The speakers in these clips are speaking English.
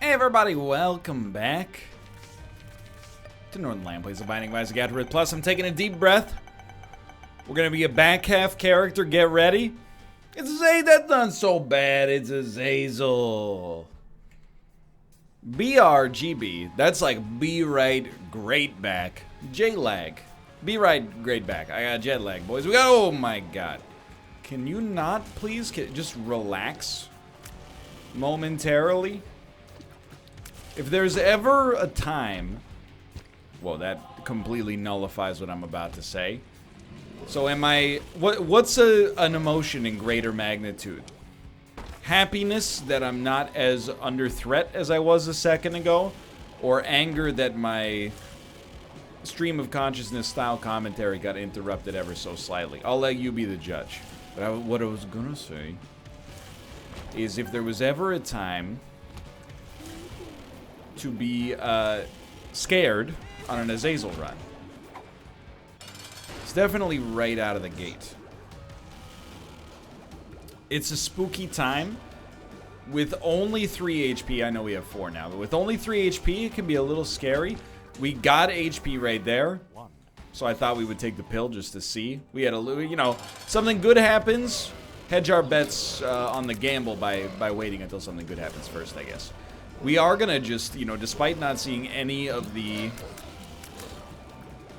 Hey everybody, welcome back to Northernlion Plays the Binding of Isaac AFTERBIRTH Plus. I'm taking a deep breath. We're gonna be a back half character. Get ready. It's a Zay. That's not so bad. It's a Zazel. BRGB. That's like be right, great back. J lag. Be right, great back. I got jet lag, boys. We got. Oh my god. Can you not please just relax momentarily? If there's ever a time, well, that completely nullifies what I'm about to say. So am I, what's an emotion in greater magnitude? Happiness that I'm not as under threat as I was a second ago, or anger that my stream of consciousness style commentary got interrupted ever so slightly? I'll let you be the judge. But what I was gonna say is if there was ever a time to be scared on an Azazel run, it's definitely right out of the gate. It's a spooky time. With only 3 HP, I know we have 4 now, but with only 3 HP, it can be a little scary. We got HP right there, so I thought we would take the pill just to see. We had a little, you know, something good happens, hedge our bets on the gamble by waiting until something good happens first, I guess. We are gonna just, you know, despite not seeing any of the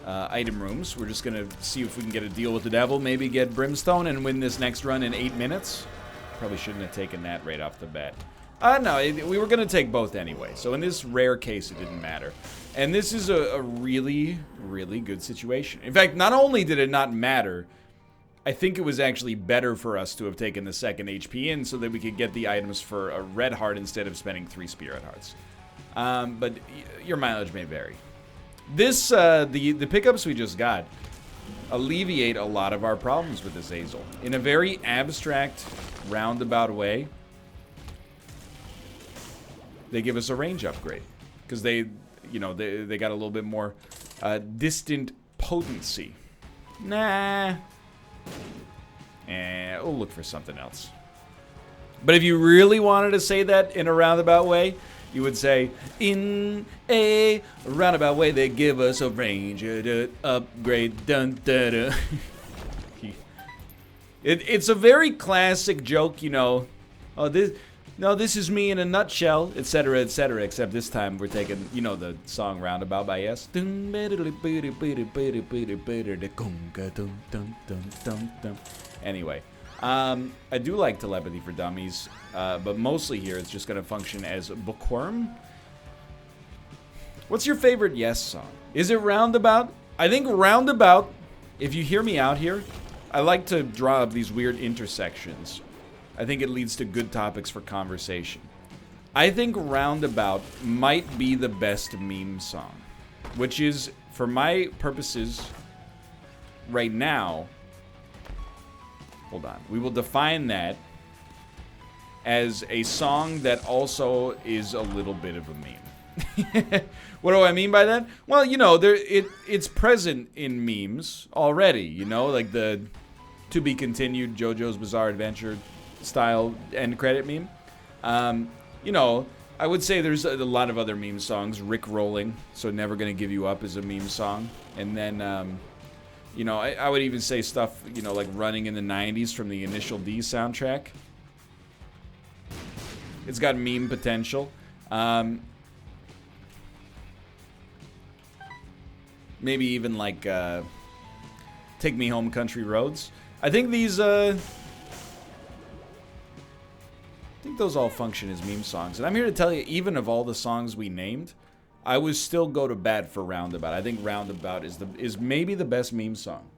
item rooms, we're just gonna see if we can get a deal with the devil, maybe get Brimstone and win this next run in 8 minutes. Probably shouldn't have taken that right off the bat. No, we were gonna take both anyway, so in this rare case, it didn't matter. And this is a really, really good situation. In fact, not only did it not matter, I think it was actually better for us to have taken the second HP in so that we could get the items for a red heart instead of spending 3 spirit hearts. But your mileage may vary. This, the pickups we just got alleviate a lot of our problems with this Azazel. In a very abstract, roundabout way, they give us a range upgrade. Because they, you know, they got a little bit more distant potency. Nah. And we'll look for something else. But if you really wanted to say that in a roundabout way, you would say, in a roundabout way, they give us a range upgrade. Dun, dun, dun. It's a very classic joke, you know. Oh, this is me in a nutshell, etc., etc. Except this time we're taking, you know, the song Roundabout by Yes. Anyway, I do like Telepathy for Dummies, but mostly here it's just going to function as a bookworm. What's your favorite Yes song? Is it Roundabout? I think Roundabout, if you hear me out here, I like to draw up these weird intersections. I think it leads to good topics for conversation. I think Roundabout might be the best meme song, which is, for my purposes, right now, hold on, we will define that as a song that also is a little bit of a meme. What do I mean by that? Well, you know, it's present in memes already, you know, like the to be continued JoJo's Bizarre Adventure style end credit meme. You know, I would say there's a lot of other meme songs. Rick Rolling, so Never Gonna Give You Up is a meme song. And then, you know, I would even say stuff, you know, like Running in the 90s from the Initial D soundtrack. It's got meme potential. Maybe even like Take Me Home Country Roads. I think these, I think those all function as meme songs. And I'm here to tell you, even of all the songs we named, I would still go to bat for Roundabout. I think Roundabout is maybe the best meme song.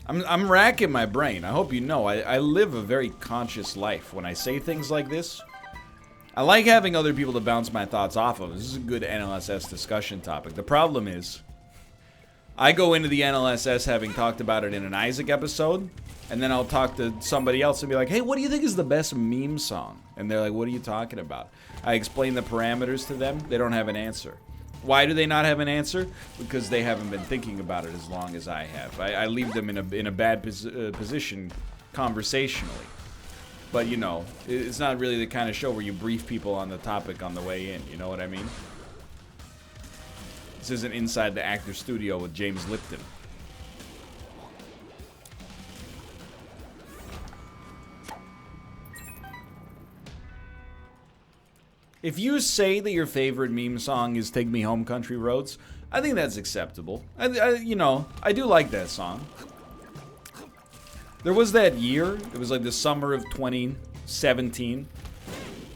I'm racking my brain. I hope you know. I live a very conscious life. When I say things like this, I like having other people to bounce my thoughts off of. This is a good NLSS discussion topic. The problem is, I go into the NLSS having talked about it in an Isaac episode, and then I'll talk to somebody else and be like, hey, what do you think is the best meme song? And they're like, what are you talking about? I explain the parameters to them. They don't have an answer. Why do they not have an answer? Because they haven't been thinking about it as long as I have. I leave them in a bad position conversationally. But, you know, it's not really the kind of show where you brief people on the topic on the way in. You know what I mean? This isn't Inside the Actor Studio with James Lipton. If you say that your favorite meme song is Take Me Home Country Roads, I think that's acceptable. You know, I do like that song. There was that year, it was like the summer of 2017.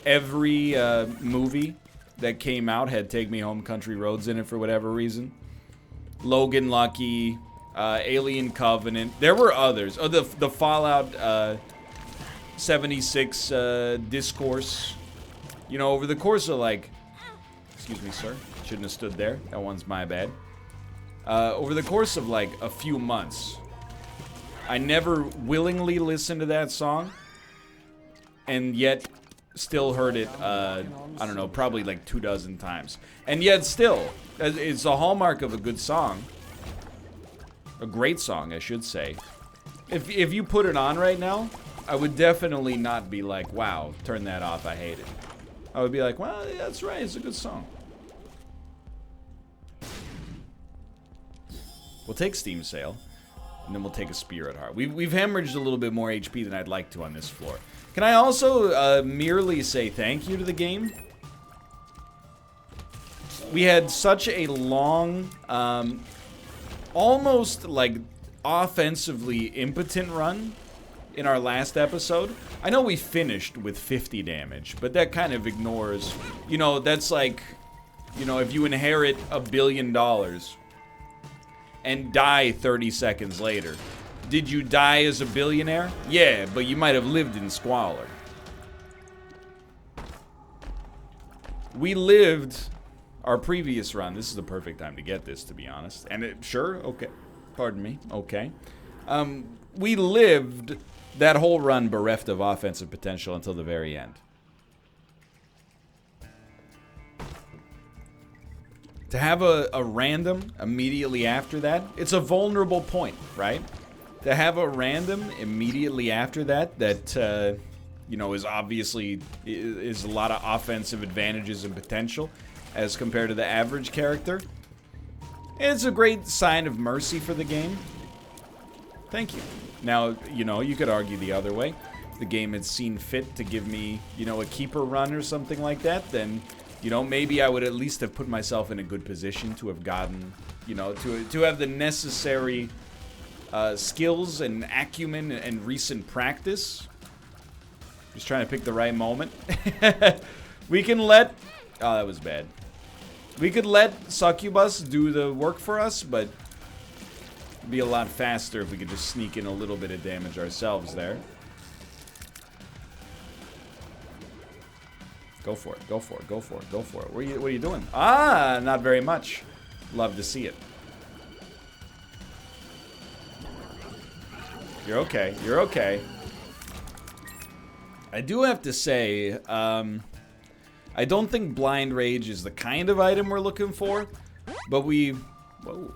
Every movie that came out had Take Me Home Country Roads in it for whatever reason. Logan Lucky, Alien Covenant. There were others. Oh, the Fallout 76 discourse. You know, over the course of like, excuse me, sir, shouldn't have stood there. That one's my bad. Over the course of like a few months, I never willingly listened to that song, and yet still heard it, I don't know, probably like 24 times. And yet still, it's a hallmark of a good song. A great song, I should say. If you put it on right now, I would definitely not be like, wow, turn that off, I hate it. I would be like, well, yeah, that's right, it's a good song. We'll take Steam Sale, and then we'll take a Spirit Heart. We've hemorrhaged a little bit more HP than I'd like to on this floor. Can I also merely say thank you to the game? We had such a long, almost like offensively impotent run in our last episode. I know we finished with 50 damage, but that kind of ignores, you know, that's like, you know, if you inherit $1 billion and die 30 seconds later, did you die as a billionaire? Yeah, but you might have lived in squalor. We lived our previous run. This is the perfect time to get this, to be honest. And sure, okay. Pardon me. Okay. We lived that whole run bereft of offensive potential until the very end. To have a random immediately after that, it's a vulnerable point, right? To have a random immediately after that, you know, is obviously is a lot of offensive advantages and potential as compared to the average character. It's a great sign of mercy for the game. Thank you. Now, you know, you could argue the other way. If the game had seen fit to give me, you know, a keeper run or something like that, then, you know, maybe I would at least have put myself in a good position to have gotten, you know, to have the necessary skills and acumen and recent practice. Just trying to pick the right moment. We can let... Oh, that was bad. We could let Succubus do the work for us, but it'd be a lot faster if we could just sneak in a little bit of damage ourselves there. Go for it, go for it, go for it, go for it. What are you doing? Ah, not very much. Love to see it. You're okay, you're okay. I do have to say, I don't think Blind Rage is the kind of item we're looking for, but whoa.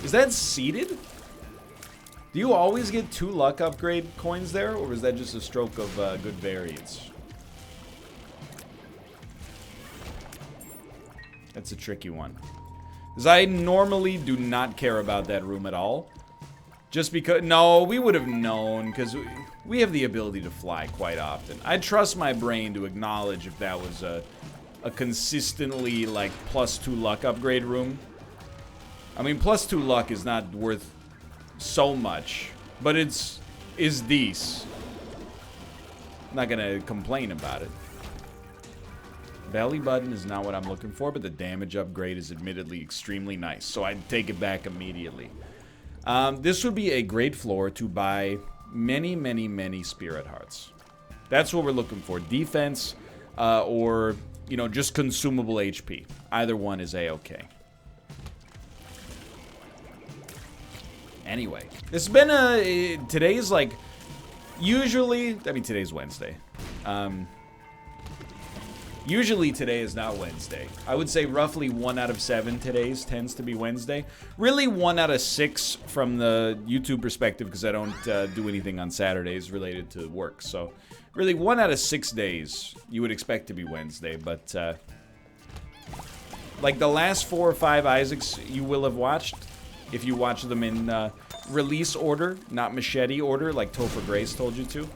Is that seeded? Do you always get 2 luck upgrade coins there, or is that just a stroke of good variance? That's a tricky one. Because I normally do not care about that room at all. Just because... No, we would have known, because we have the ability to fly quite often. I trust my brain to acknowledge if that was a consistently, like, +2 luck upgrade room. I mean, +2 luck is not worth so much, but is these. I'm not gonna complain about it. Belly button is not what I'm looking for, but the damage upgrade is admittedly extremely nice, so I'd take it back immediately. This would be a great floor to buy many, many, many Spirit Hearts. That's what we're looking for. Defense, or, you know, just consumable HP. Either one is A-okay. Anyway, it's been today's like, usually, I mean, today's Wednesday. Usually today is not Wednesday. I would say roughly 1 out of 7 todays tends to be Wednesday. Really 1 out of 6 from the YouTube perspective, because I don't do anything on Saturdays related to work. So really 1 out of 6 days you would expect to be Wednesday. But like the last 4 or 5 Isaacs you will have watched, if you watch them in release order, not machete order like Topher Grace told you to.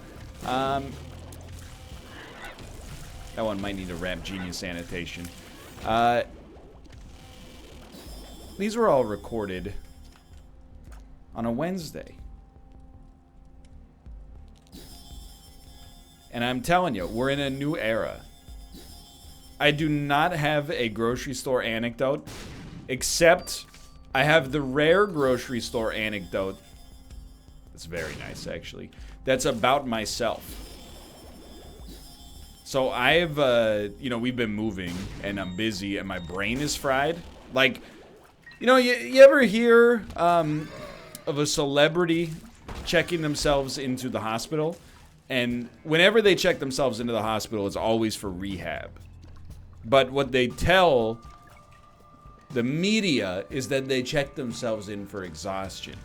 That one might need a Rap Genius annotation. These were all recorded on a Wednesday. And I'm telling you, we're in a new era. I do not have a grocery store anecdote, except I have the rare grocery store anecdote. It's very nice, actually. That's about myself. So I've, you know, we've been moving, and I'm busy, and my brain is fried. Like, you know, you ever hear of a celebrity checking themselves into the hospital? And whenever they check themselves into the hospital, it's always for rehab. But what they tell the media is that they check themselves in for exhaustion.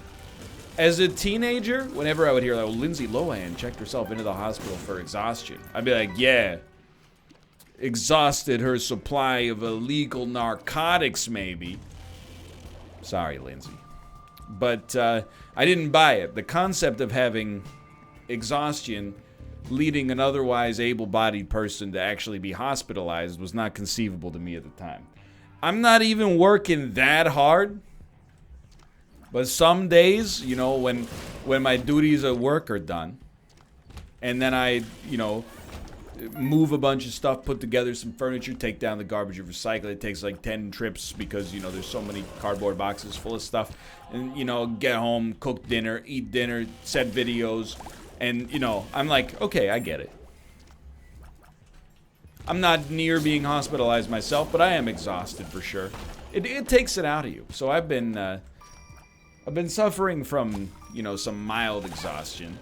As a teenager, whenever I would hear, like, well, Lindsay Lohan checked herself into the hospital for exhaustion, I'd be like, yeah, exhausted her supply of illegal narcotics, maybe. Sorry, Lindsay. But I didn't buy it. The concept of having exhaustion leading an otherwise able-bodied person to actually be hospitalized was not conceivable to me at the time. I'm not even working that hard. But some days, you know, when my duties at work are done, and then I, you know, move a bunch of stuff, put together some furniture, take down the garbage, and recycle it. Takes like 10 trips because, you know, there's so many cardboard boxes full of stuff. And, you know, get home, cook dinner, eat dinner, set videos. And, you know, I'm like, okay, I get it. I'm not near being hospitalized myself, but I am exhausted for sure. It takes it out of you. So I've been suffering from, you know, some mild exhaustion,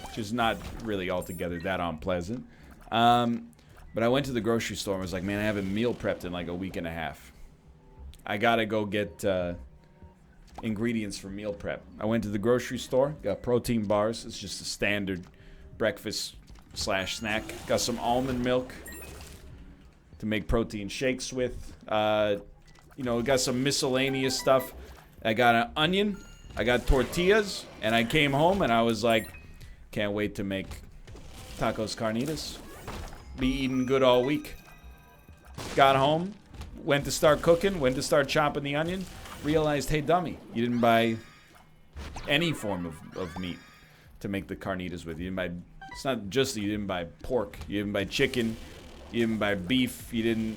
which is not really altogether that unpleasant. But I went to the grocery store and was like, man, I haven't meal prepped in like a week and a half. I gotta go get ingredients for meal prep. I went to the grocery store, got protein bars. It's just a standard breakfast/snack. Got some almond milk to make protein shakes with. You know, got some miscellaneous stuff. I got an onion, I got tortillas, and I came home and I was like, can't wait to make tacos carnitas. Be eating good all week. Got home, went to start cooking, went to start chopping the onion, realized, hey dummy, you didn't buy any form of meat to make the carnitas with. You didn't buy, it's not just that you didn't buy pork, you didn't buy chicken, you didn't buy beef, you didn't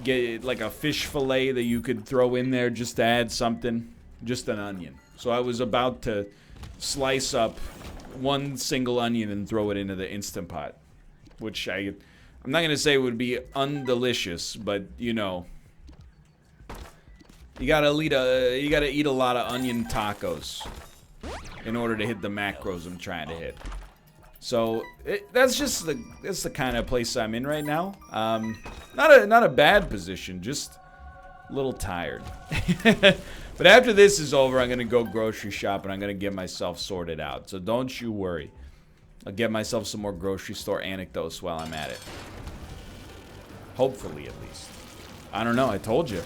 get like a fish fillet that you could throw in there just to add something. Just an onion. So I was about to slice up one single onion and throw it into the Instant Pot, which I'm not gonna say would be undelicious, but you know, you gotta eat a lot of onion tacos in order to hit the macros I'm trying to hit. So that's the kind of place I'm in right now. Not a bad position, just a little tired. But after this is over, I'm going to go grocery shop and I'm going to get myself sorted out. So don't you worry. I'll get myself some more grocery store anecdotes while I'm at it. Hopefully, at least. I don't know. I told you.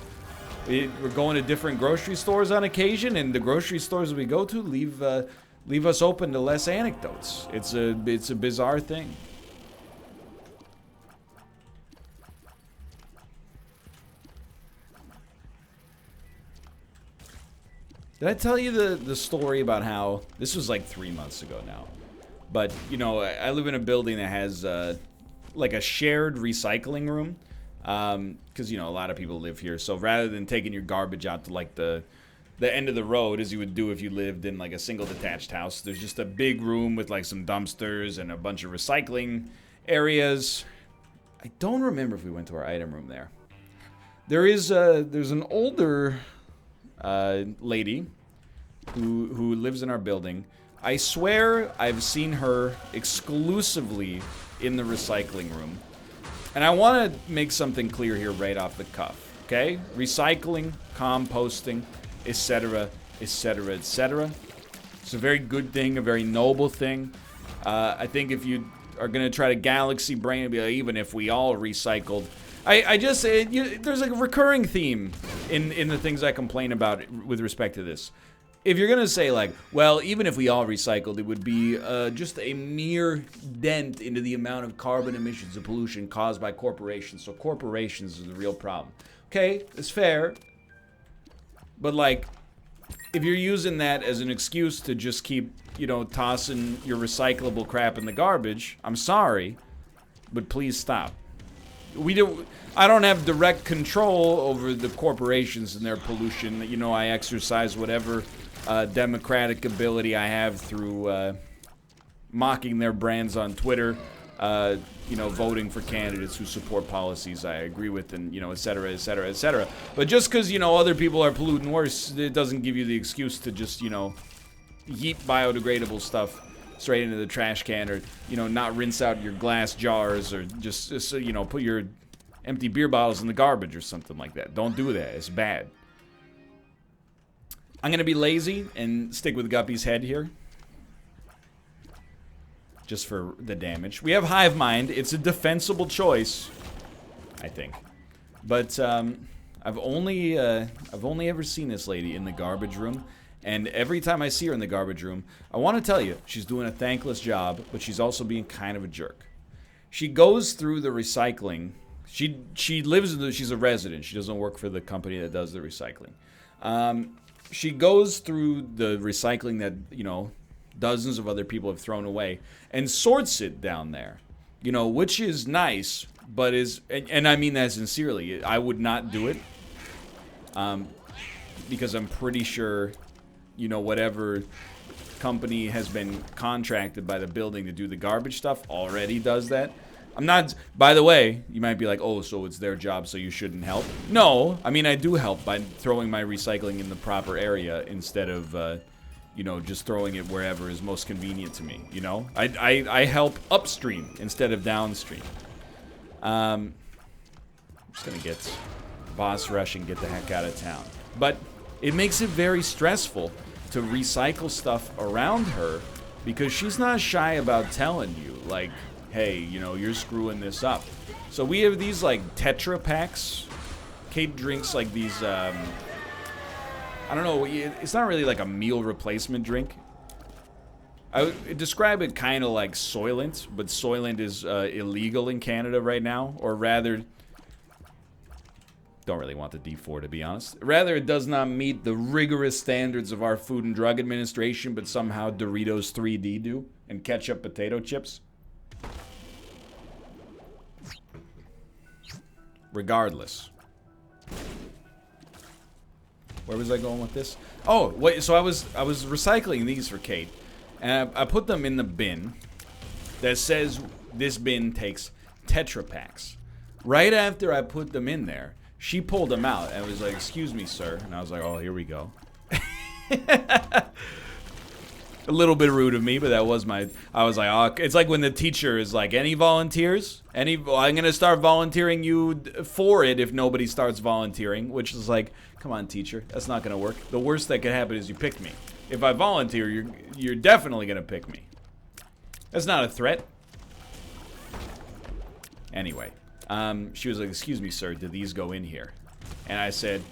We're going to different grocery stores on occasion, and the grocery stores we go to leave us open to less anecdotes. It's a bizarre thing. Did I tell you the story about how, this was like 3 months ago now, but, you know, I live in a building that has, like a shared recycling room, because, you know, a lot of people live here, so rather than taking your garbage out to, like, the end of the road, as you would do if you lived in, like, a single detached house, there's just a big room with, like, some dumpsters and a bunch of recycling areas. I don't remember if we went to our item room there. There's an older lady who lives in our building. I swear I've seen her exclusively in the recycling room. And I want to make something clear here right off the cuff, okay? Recycling, composting, etc., etc., etc. It's a very good thing, a very noble thing. I think if you are going to try to galaxy brain and be like, even if we all recycled, there's a recurring theme in the things I complain about with respect to this. If you're going to say like, well, even if we all recycled, it would be just a mere dent into the amount of carbon emissions and pollution caused by corporations. So corporations is the real problem. Okay, it's fair. But like, if you're using that as an excuse to just keep, tossing your recyclable crap in the garbage, I'm sorry, but please stop. I don't have direct control over the corporations and their pollution. I exercise whatever democratic ability I have through mocking their brands on Twitter, voting for candidates who support policies I agree with, and, et cetera, et cetera, et cetera. But just because, other people are polluting worse, it doesn't give you the excuse to just, yeet biodegradable stuff straight into the trash can, or, not rinse out your glass jars, or just put your empty beer bottles in the garbage or something like that. Don't do that. It's bad. I'm going to be lazy and stick with Guppy's head here, just for the damage. We have Hive Mind. It's a defensible choice, I think. But I've only ever seen this lady in the garbage room, and every time I see her in the garbage room, I want to tell you, she's doing a thankless job, but she's also being kind of a jerk. She goes through the recycling. She lives in she's a resident. She doesn't work for the company that does the recycling. She goes through the recycling that, dozens of other people have thrown away and sorts it down there, which is nice, but and I mean that sincerely. I would not do it, because I'm pretty sure, whatever company has been contracted by the building to do the garbage stuff already does that. I'm not, by the way, you might be like, oh, so it's their job, so you shouldn't help. No, I mean, I do help by throwing my recycling in the proper area instead of, just throwing it wherever is most convenient to me, I help upstream instead of downstream. I'm just gonna get boss rush and get the heck out of town. But it makes it very stressful to recycle stuff around her, because she's not shy about telling you, like, hey, you're screwing this up. So we have these, like, Tetra Packs. Kate drinks, like, these, I don't know, it's not really like a meal replacement drink. I would describe it kind of like Soylent, but Soylent is illegal in Canada right now, or rather, don't really want the D4 to be honest. Rather, it does not meet the rigorous standards of our Food and Drug Administration, but somehow Doritos 3D do, and ketchup potato chips. Regardless. Where was I going with this? Oh, wait, so I was recycling these for Kate, and I put them in the bin that says this bin takes Tetra Packs. Right after I put them in there, she pulled them out and was like, excuse me, sir. And I was like, oh, here we go. A little bit rude of me, but that was I was like, oh, it's like when the teacher is like, any volunteers? I'm going to start volunteering you for it if nobody starts volunteering, which is like, come on, teacher, that's not going to work. The worst that could happen is you pick me. If I volunteer, you're definitely going to pick me. That's not a threat. Anyway, she was like, excuse me, sir, did these go in here? And I said,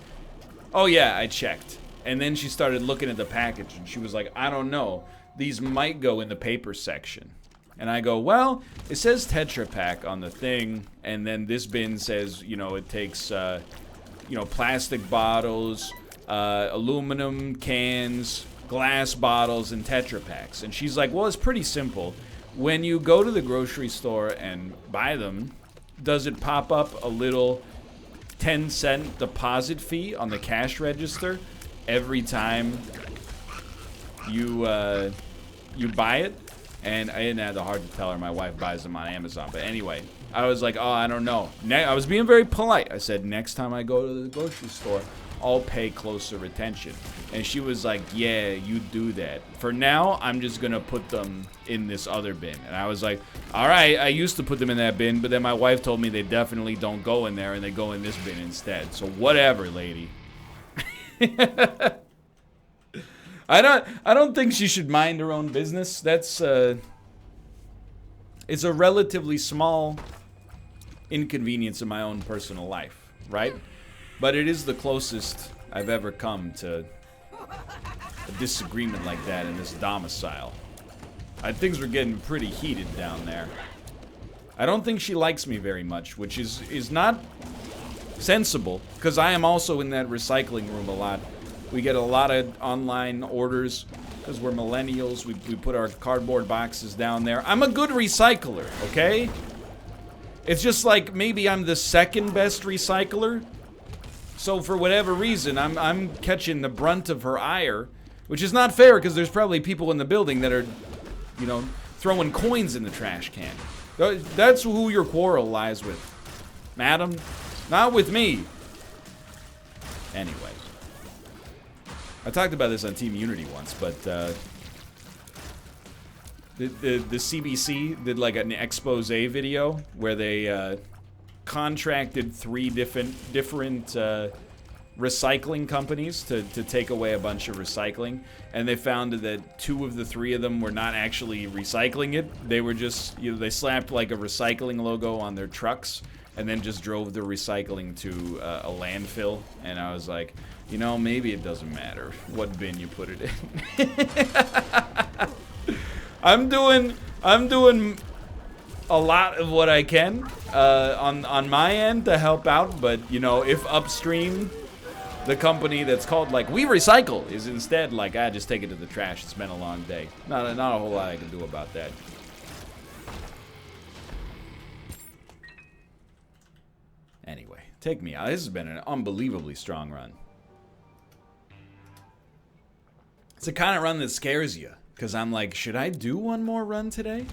oh yeah, I checked. And then she started looking at the package, and she was like, I don't know. These might go in the paper section. And I go, well, it says Tetra Pak on the thing, and then this bin says, it takes, plastic bottles, aluminum cans, glass bottles, and Tetra Paks. And she's like, well, it's pretty simple. When you go to the grocery store and buy them, does it pop up a little 10-cent deposit fee on the cash register every time you buy it? And I didn't have the heart to tell her my wife buys them on Amazon. But anyway, I was like, oh, I don't know. I was being very polite. I said, next time I go to the grocery store, I'll pay closer attention. And she was like, yeah, you do that. For now, I'm just gonna put them in this other bin. And I was like, all right, I used to put them in that bin, but then my wife told me they definitely don't go in there and they go in this bin instead. So whatever, lady. I don't think she should mind her own business. That's it's a relatively small inconvenience in my own personal life, right? But it is the closest I've ever come to a disagreement like that in this domicile. Things were getting pretty heated down there. I don't think she likes me very much, which is not sensible, because I am also in that recycling room a lot. We get a lot of online orders because we're millennials. We put our cardboard boxes down there. I'm a good recycler, okay? It's just like maybe I'm the second best recycler. So for whatever reason, I'm catching the brunt of her ire, which is not fair because there's probably people in the building that are, you know, throwing coins in the trash can. That's who your quarrel lies with, madam. Not with me. Anyway. I talked about this on Team Unity once, but the CBC did like an expose video where they contracted 3 different recycling companies to take away a bunch of recycling, and they found that 2 of the 3 of them were not actually recycling it. They were just, you know, they slapped like a recycling logo on their trucks and then just drove the recycling to a landfill. And I was like, you know, maybe it doesn't matter what bin you put it in. I'm doing a lot of what I can on my end to help out, but you know, if upstream the company that's called like We Recycle is instead like, just take it to the trash, it's been a long day. Not a whole lot I can do about that. Anyway, take me out. This has been an unbelievably strong run. It's the kind of run that scares you, because I'm like, should I do one more run today?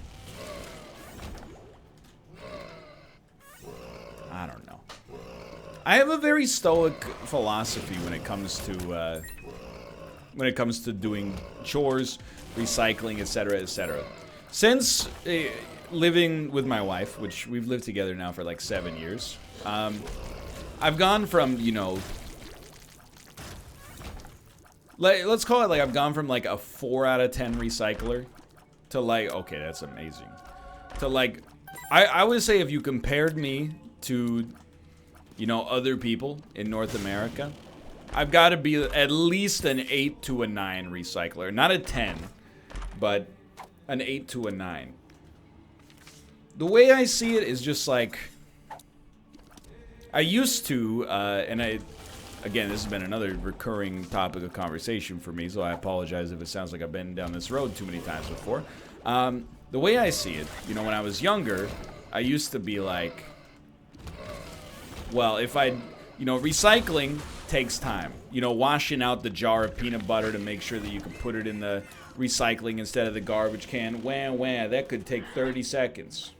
I don't know. I have a very stoic philosophy when it comes to doing chores, recycling, etc., etc. Since living with my wife, which we've lived together now for like 7 years, I've gone from, you know, let's call it like I've gone from like a 4 out of 10 recycler to like, okay, that's amazing, to like, I would say if you compared me to, you know, other people in North America, I've got to be at least an 8 to a 9 recycler. Not a 10, but an 8 to a 9. The way I see it is just like, I used to, and again, this has been another recurring topic of conversation for me, so I apologize if it sounds like I've been down this road too many times before. The way I see it, you know, when I was younger, I used to be like, well, if I, you know, recycling takes time. You know, washing out the jar of peanut butter to make sure that you can put it in the recycling instead of the garbage can. Wah, wah, that could take 30 seconds.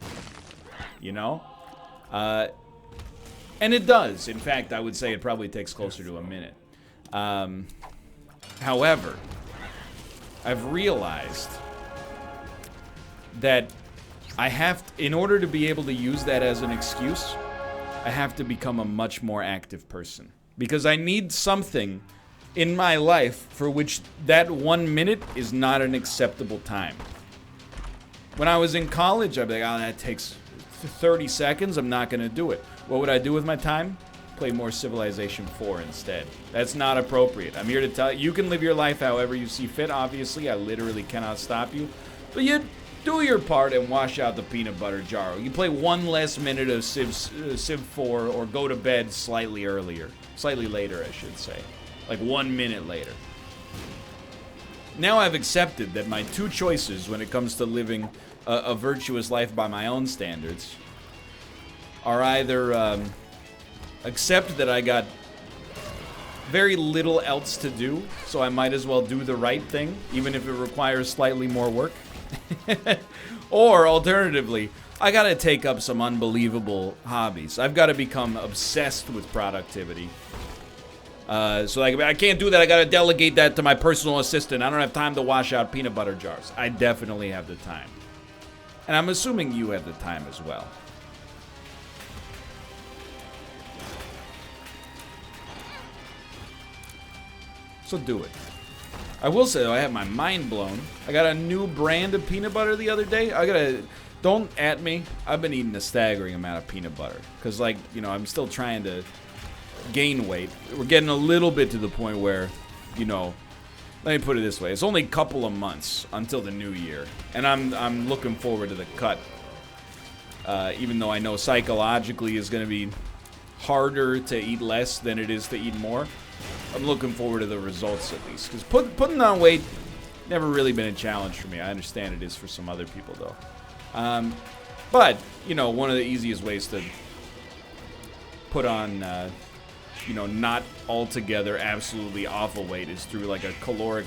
You know? And it does. In fact, I would say it probably takes closer to a minute. However, I've realized that I have to, in order to be able to use that as an excuse, I have to become a much more active person. Because I need something in my life for which that 1 minute is not an acceptable time. When I was in college, I'd be like, oh, that takes 30 seconds, I'm not gonna do it. What would I do with my time? Play more Civilization 4 instead. That's not appropriate. I'm here to tell you, you can live your life however you see fit, obviously. I literally cannot stop you. But you do your part and wash out the peanut butter jar. You play 1 less minute of Civ 4 or go to bed slightly earlier. Slightly later, I should say. Like 1 minute later. Now I've accepted that my 2 choices when it comes to living a virtuous life by my own standards are either accept that I got very little else to do, so I might as well do the right thing, even if it requires slightly more work. Or alternatively, I gotta take up some unbelievable hobbies. I've gotta become obsessed with productivity. So like, I can't do that. I gotta delegate that to my personal assistant. I don't have time to wash out peanut butter jars. I definitely have the time. And I'm assuming you have the time as well. So do it. I will say, though, I have my mind blown. I got a new brand of peanut butter the other day. Don't at me. I've been eating a staggering amount of peanut butter. Because, like, you know, I'm still trying to gain weight. We're getting a little bit to the point where, you know, let me put it this way. It's only a couple of months until the new year. And I'm looking forward to the cut. Even though I know psychologically it's going to be harder to eat less than it is to eat more. I'm looking forward to the results, at least. Because putting on weight, never really been a challenge for me. I understand it is for some other people, though. But, you know, one of the easiest ways to put on, you know, not altogether absolutely awful weight is through, like, a caloric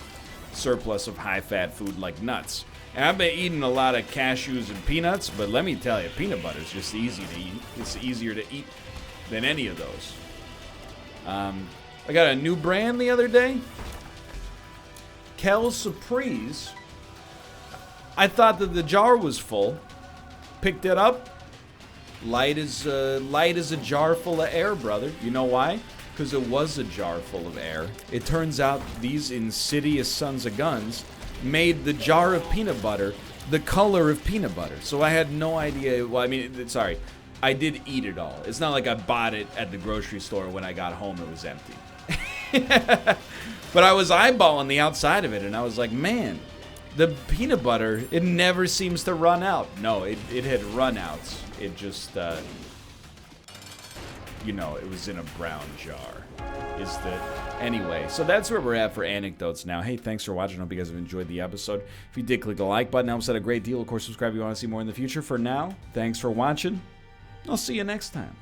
surplus of high-fat food like nuts. And I've been eating a lot of cashews and peanuts, but let me tell you, peanut butter is just easy to eat. It's easier to eat than any of those. I got a new brand the other day. Kel's Surprise. I thought that the jar was full. Picked it up. Light as a jar full of air, brother. You know why? Because it was a jar full of air. It turns out these insidious sons of guns made the jar of peanut butter the color of peanut butter. So I had no idea. Well, I mean, sorry. I did eat it all. It's not like I bought it at the grocery store. When I got home, it was empty. But I was eyeballing the outside of it, and I was like, man, the peanut butter, it never seems to run out. No, it had run out. It just, you know, it was in a brown jar. Anyway, so that's where we're at for anecdotes now. Hey, thanks for watching. I hope you guys have enjoyed the episode. If you did, click the like button. That helps out a great deal. Of course, subscribe if you want to see more in the future. For now, thanks for watching. I'll see you next time.